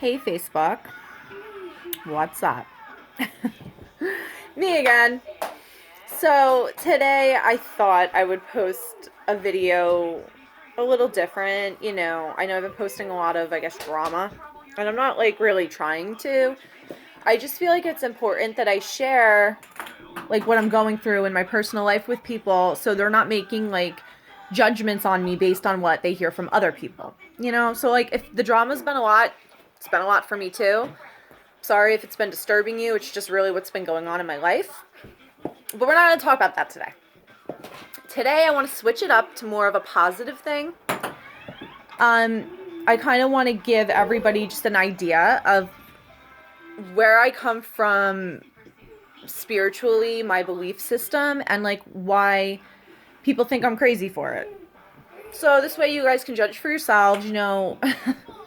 Hey Facebook, what's up? Me again. So today I thought I would post a video a little different. I know I've been posting a lot of, I guess, drama, and I'm not like really trying to. I just feel like it's important that I share like what I'm going through in my personal life with people so they're not making like judgments on me based on what they hear from other people. So like if the drama's been a lot, it's been a lot for me too. Sorry if it's been disturbing you. It's just really what's been going on in my life. But we're not going to talk about that today. Today, I want to switch it up to more of a positive thing. I kind of want to give everybody just an idea of where I come from spiritually, my belief system, and like why people think I'm crazy for it. So this way you guys can judge for yourselves.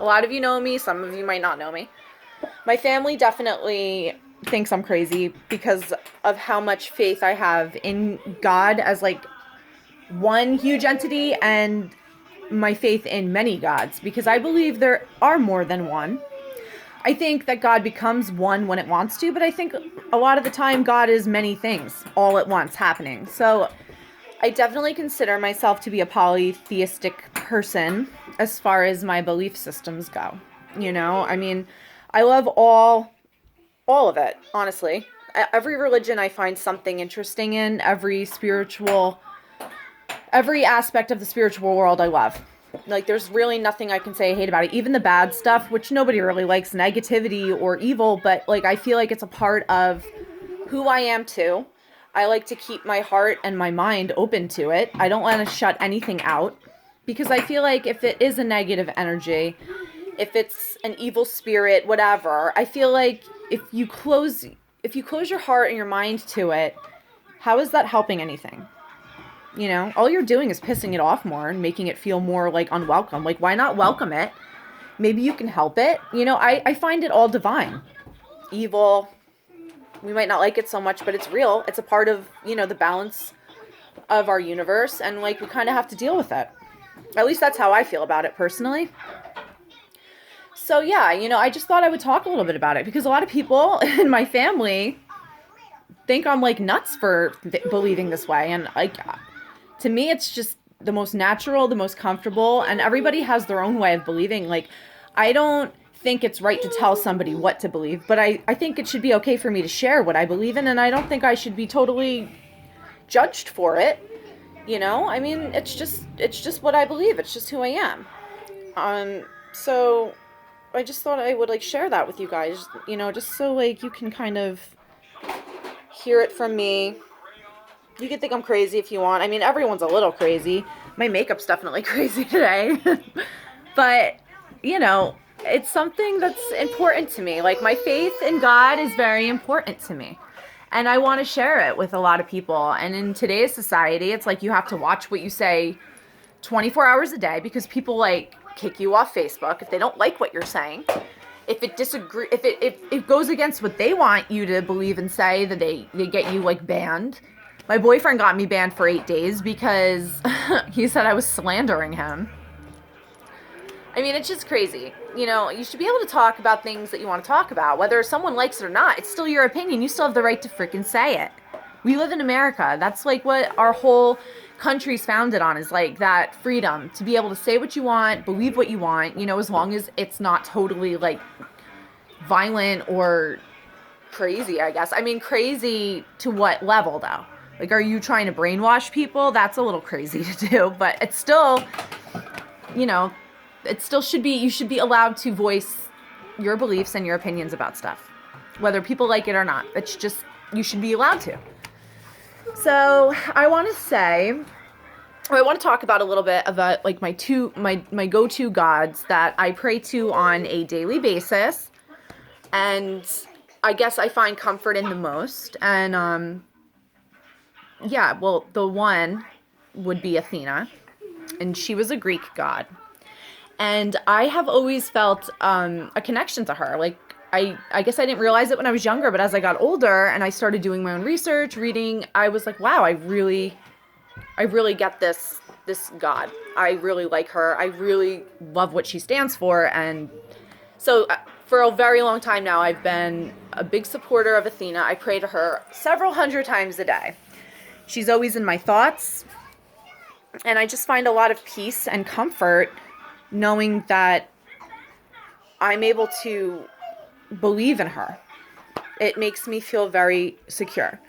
A lot of you know me, some of you might not know me. My family definitely thinks I'm crazy because of how much faith I have in God as like one huge entity and my faith in many gods, because I believe there are more than one. I think that God becomes one when it wants to, but I think a lot of the time God is many things all at once happening. So I definitely consider myself to be a polytheistic person as far as my belief systems go. I love all of it, honestly. Every religion I find something interesting in, every aspect of the spiritual world I love. Like, there's really nothing I can say I hate about it. Even the bad stuff, which nobody really likes, negativity or evil, but like I feel like it's a part of who I am too. I like to keep my heart and my mind open to it. I don't want to shut anything out because I feel like if it is a negative energy, if it's an evil spirit, whatever, I feel like if you close your heart and your mind to it, how is that helping anything? All you're doing is pissing it off more and making it feel more like unwelcome. Like, why not welcome it? Maybe you can help it. I find it all divine. Evil, we might not like it so much, but it's real. It's a part of, the balance of our universe, and like we kind of have to deal with it. At least that's how I feel about it personally. So yeah, I just thought I would talk a little bit about it because a lot of people in my family think I'm like nuts for believing this way, and like to me it's just the most natural, the most comfortable, and everybody has their own way of believing. Like, I don't think it's right to tell somebody what to believe, but I think it should be okay for me to share what I believe in, and I don't think I should be totally judged for it. It's just what I believe. It's just who I am. So I just thought I would like share that with you guys, just so like you can kind of hear it from me. You can think I'm crazy if you want. Everyone's a little crazy. My makeup's definitely crazy today. But, it's something that's important to me. Like, my faith in God is very important to me. And I want to share it with a lot of people. And in today's society, it's like you have to watch what you say 24 hours a day because people like kick you off Facebook if they don't like what you're saying. If it goes against what they want you to believe and say, that they get you like banned. My boyfriend got me banned for 8 days because he said I was slandering him. It's just crazy. You should be able to talk about things that you want to talk about. Whether someone likes it or not, it's still your opinion. You still have the right to freaking say it. We live in America. That's like what our whole country's founded on, is like that freedom to be able to say what you want, believe what you want, as long as it's not totally like violent or crazy, I guess. Crazy to what level though? Like, are you trying to brainwash people? That's a little crazy to do, but it's still, it still should be, you should be allowed to voice your beliefs and your opinions about stuff, whether people like it or not. It's just, you should be allowed to. So I want to talk about a little bit about like my go-to gods that I pray to on a daily basis, and I guess I find comfort in the most. And the one would be Athena, and she was a Greek god. And I have always felt a connection to her. Like, I guess I didn't realize it when I was younger, but as I got older and I started doing my own research, reading, I was like, wow, I really get this god. I really like her. I really love what she stands for. And so for a very long time now, I've been a big supporter of Athena. I pray to her several hundred times a day. She's always in my thoughts. And I just find a lot of peace and comfort knowing that I'm able to believe in her. It makes me feel very secure.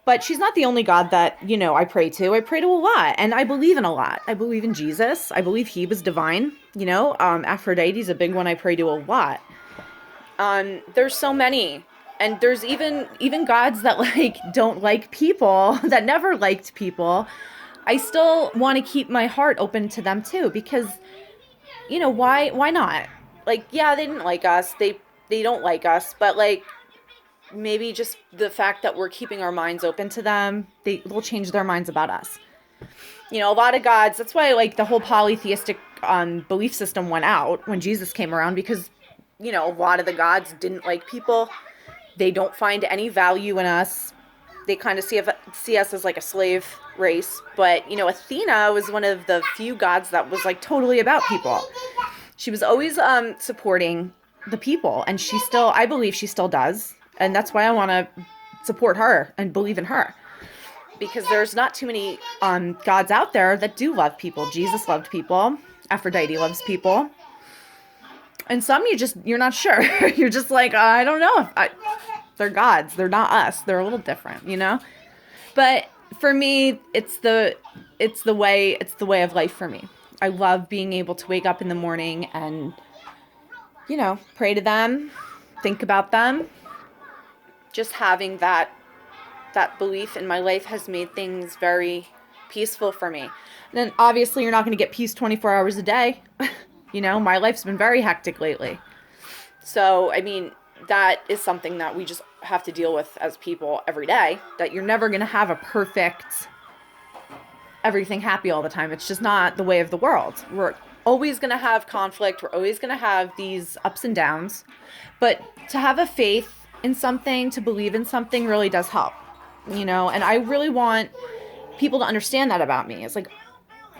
But she's not the only God that, I pray to. I pray to a lot, and I believe in a lot. I believe in Jesus. I believe he was divine. Aphrodite's a big one I pray to a lot. There's so many. And there's even gods that don't like people, that never liked people. I still want to keep my heart open to them too, because, why not? Yeah, they didn't like us. They don't like us, but maybe just the fact that we're keeping our minds open to them, they'll change their minds about us. A lot of gods, that's why the whole polytheistic belief system went out when Jesus came around, because, a lot of the gods didn't like people. They don't find any value in us. They kind of see us as a slave race. But, Athena was one of the few gods that was totally about people. She was always supporting the people, and I believe she still does. And that's why I want to support her and believe in her. Because there's not too many gods out there that do love people. Jesus loved people. Aphrodite loves people. And some you're not sure. You're just I don't know. They're gods. They're not us. They're a little different, But for me, it's the way of life for me. I love being able to wake up in the morning and, pray to them, think about them. Just having that belief in my life has made things very peaceful for me. And then obviously you're not going to get peace 24 hours a day. My life's been very hectic lately. So, that is something that we just have to deal with as people every day, that you're never going to have a perfect, everything happy all the time. It's just not the way of the world. We're always going to have conflict. We're always going to have these ups and downs. But to have a faith in something, to believe in something really does help, and I really want people to understand that about me. It's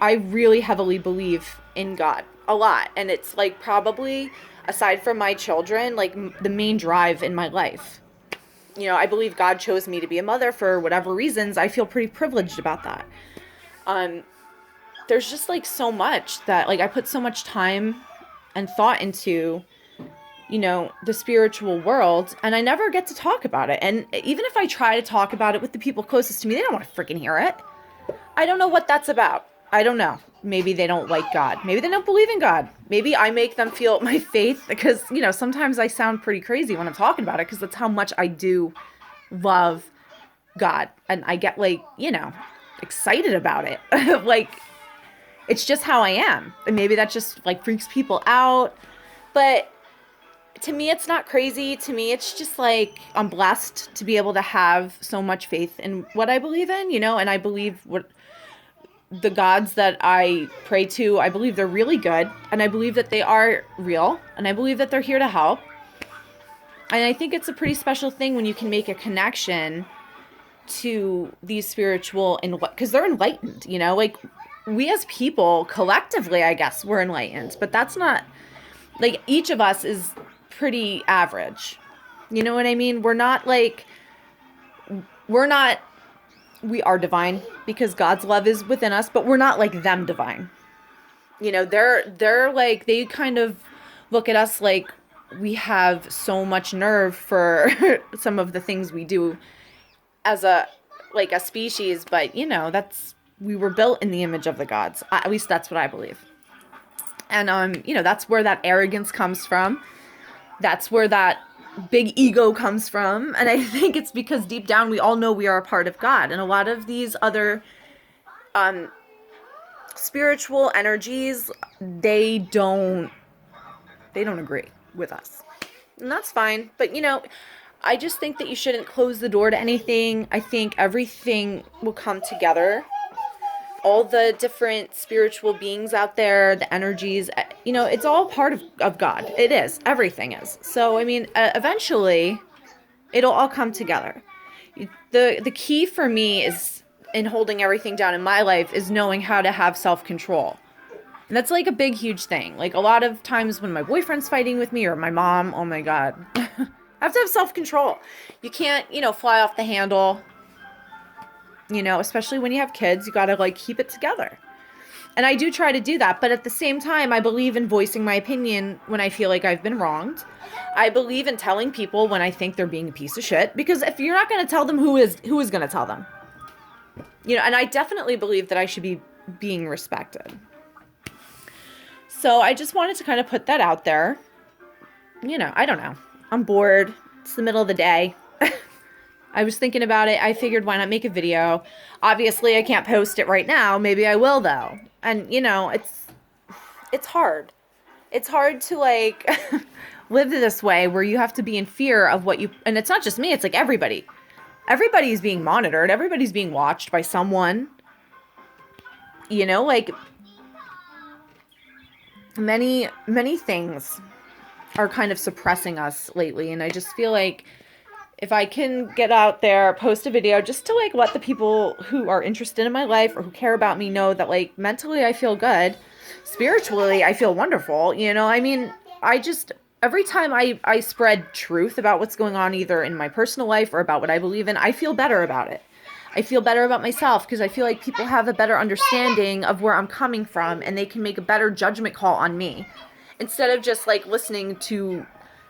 I really heavily believe in God a lot. And it's probably, aside from my children, the main drive in my life. I believe God chose me to be a mother for whatever reasons. I feel pretty privileged about that. There's just so much that I put so much time and thought into, the spiritual world, and I never get to talk about it. And even if I try to talk about it with the people closest to me, they don't want to freaking hear it. I don't know what that's about. I don't know. Maybe they don't like God. Maybe they don't believe in God. Maybe I make them feel my faith, because, sometimes I sound pretty crazy when I'm talking about it, because that's how much I do love God. And I get excited about it. It's just how I am. And maybe that just freaks people out. But to me, it's not crazy. To me, it's just I'm blessed to be able to have so much faith in what I believe in, and I believe what the gods that I pray to, I believe they're really good, and I believe that they are real, and I believe that they're here to help. And I think it's a pretty special thing when you can make a connection to these spiritual, because they're enlightened, we as people collectively, I guess, we're enlightened, but that's not, each of us is pretty average. You know what I mean? We are divine because God's love is within us, but we're not them divine. They're they kind of look at us we have so much nerve for some of the things we do as a species, but we were built in the image of the gods. At least that's what I believe. And that's where that arrogance comes from. That's where that big ego comes from. And I think it's because deep down we all know we are a part of God. And a lot of these other spiritual energies, they don't agree with us. And that's fine. But I just think that you shouldn't close the door to anything. I think everything will come together. All the different spiritual beings out there, the energies, it's all part of God. It is. Everything is. So, eventually, it'll all come together. The key for me is, in holding everything down in my life, is knowing how to have self-control. And that's like a big, huge thing. Like a lot of times when my boyfriend's fighting with me or my mom, oh my God, I have to have self-control. You can't, fly off the handle, especially when you have kids, you got to like keep it together. And I do try to do that. But at the same time, I believe in voicing my opinion when I feel like I've been wronged. I believe in telling people when I think they're being a piece of shit, because if you're not going to tell them, who is going to tell them? And I definitely believe that I should be being respected. So I just wanted to kind of put that out there. I don't know. I'm bored. It's the middle of the day. I was thinking about it. I figured, why not make a video? Obviously, I can't post it right now. Maybe I will, though. And, it's hard. It's hard to, like, live this way where you have to be in fear of what you... And it's not just me. It's, like, everybody. Everybody's being monitored. Everybody's being watched by someone. Like... Many, many things are kind of suppressing us lately. And I just feel like if I can get out there, post a video just to like let the people who are interested in my life or who care about me know that like mentally I feel good, spiritually I feel wonderful. Every time I spread truth about what's going on either in my personal life or about what I believe in, I feel better about it. I feel better about myself because I feel like people have a better understanding of where I'm coming from and they can make a better judgment call on me instead of just like listening to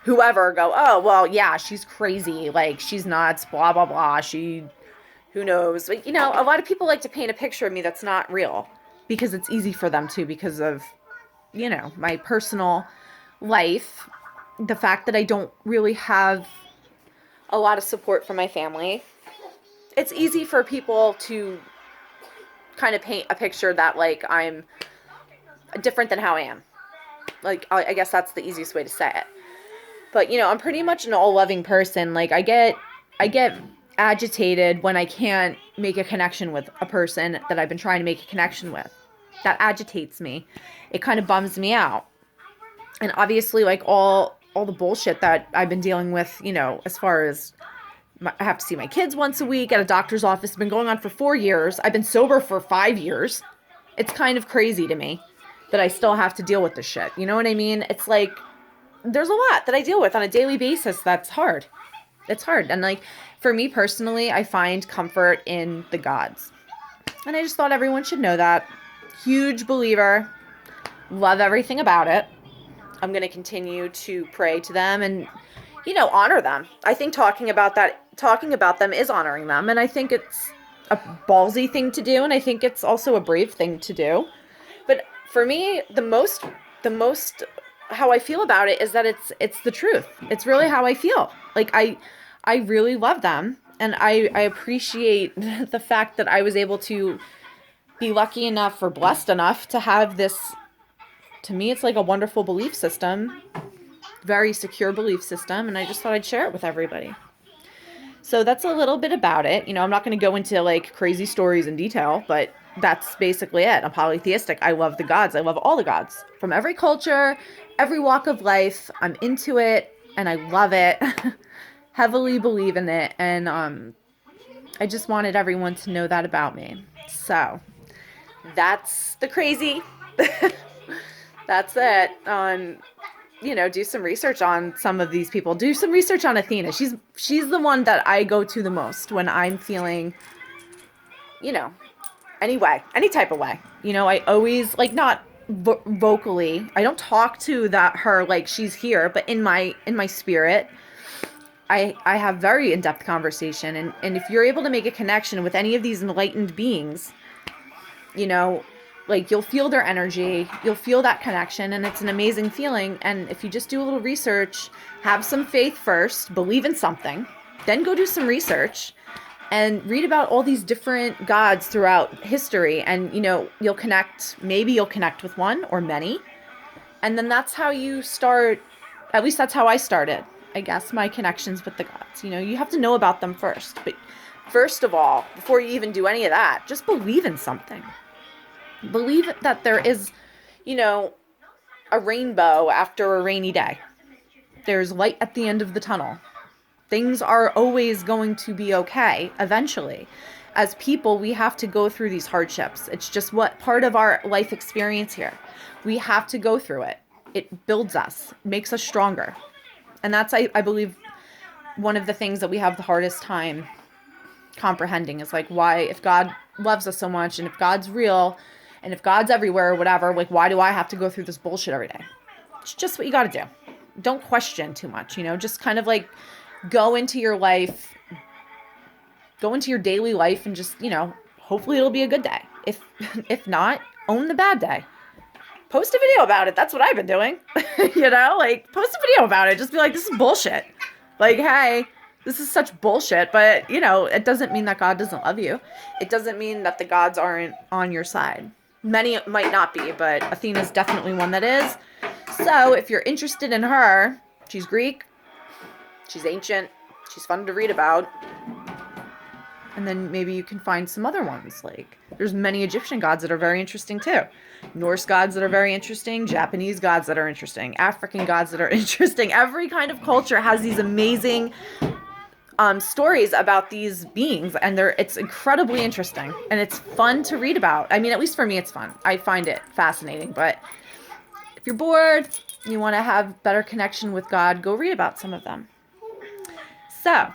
whoever go, oh, well, yeah, she's crazy. Like she's nuts, blah, blah, blah. Who knows? Like, a lot of people like to paint a picture of me that's not real because it's easy for them to because of, my personal life. The fact that I don't really have a lot of support from my family. It's easy for people to kind of paint a picture that, like, I'm different than how I am. Like, I guess that's the easiest way to say it. But, I'm pretty much an all-loving person. Like, I get agitated when I can't make a connection with a person that I've been trying to make a connection with. That agitates me. It kind of bums me out. And obviously, like, all the bullshit that I've been dealing with, as far as... I have to see my kids once a week at a doctor's office. It's been going on for 4 years. I've been sober for 5 years. It's kind of crazy to me that I still have to deal with this shit. You know what I mean? It's like, there's a lot that I deal with on a daily basis that's hard. It's hard. And like, for me personally, I find comfort in the gods. And I just thought everyone should know that. Huge believer. Love everything about it. I'm going to continue to pray to them and, honor them. I think talking about them is honoring them. And I think it's a ballsy thing to do. And I think it's also a brave thing to do. But for me, the most how I feel about it is that it's the truth. It's really how I feel. Like I really love them. And I appreciate the fact that I was able to be lucky enough or blessed enough to have this. To me, it's like a wonderful belief system. Very secure belief system, and I just thought I'd share it with everybody. So that's a little bit about it. I'm not going to go into like crazy stories in detail, but that's basically it. I'm polytheistic. I love the gods. I love all the gods from every culture, every walk of life. I'm into it, and I love it. Heavily believe in it, and I just wanted everyone to know that about me. So that's the crazy. That's it. Do some research on some of these people. Do some research on Athena. She's the one that I go to the most when I'm feeling, any type of way. I always, like, not vocally. I don't talk to her like she's here, but in my spirit, I have very in-depth conversation. And if you're able to make a connection with any of these enlightened beings, like, you'll feel their energy, you'll feel that connection, and it's an amazing feeling. And if you just do a little research, have some faith first, believe in something, then go do some research and read about all these different gods throughout history. And, you'll connect with one or many. And then that's how you start, at least that's how I started, I guess, my connections with the gods. You have to know about them first. But first of all, before you even do any of that, just believe in something. Believe that there is, a rainbow after a rainy day. There's light at the end of the tunnel. Things are always going to be okay, eventually. as people, we have to go through these hardships. It's just what part of our life experience here. We have to go through it. It builds us, makes us stronger. And that's, I believe, one of the things that we have the hardest time comprehending is like, why, if God loves us so much and if God's real and if God's everywhere or whatever, like, why do I have to go through this bullshit every day? It's just what you got to do. Don't question too much, just kind of like go into your life, go into your daily life and just, hopefully it'll be a good day. If not, own the bad day. Post a video about it. That's what I've been doing. Like post a video about it. Just be like, this is bullshit. Like, hey, this is such bullshit. But, it doesn't mean that God doesn't love you. It doesn't mean that the gods aren't on your side. Many might not be, but Athena's definitely one that is. So if you're interested in her, she's Greek. She's ancient. She's fun to read about. And then maybe you can find some other ones. Like, there's many Egyptian gods that are very interesting too. Norse gods that are very interesting. Japanese gods that are interesting. African gods that are interesting. Every kind of culture has these amazing stories about these beings. And it's incredibly interesting. And it's fun to read about. I mean, at least for me, it's fun. I find it fascinating. But if you're bored, you want to have better connection with God, go read about some of them. So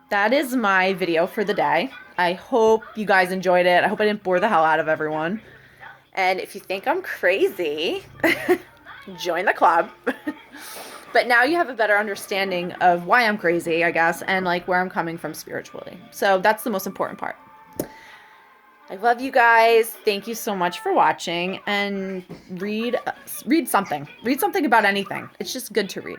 that is my video for the day. I hope you guys enjoyed it. I hope I didn't bore the hell out of everyone. And if you think I'm crazy, join the club. But now you have a better understanding of why I'm crazy, I guess, and like where I'm coming from spiritually. So that's the most important part. I love you guys. Thank you so much for watching. And read something. Read something about anything. It's just good to read.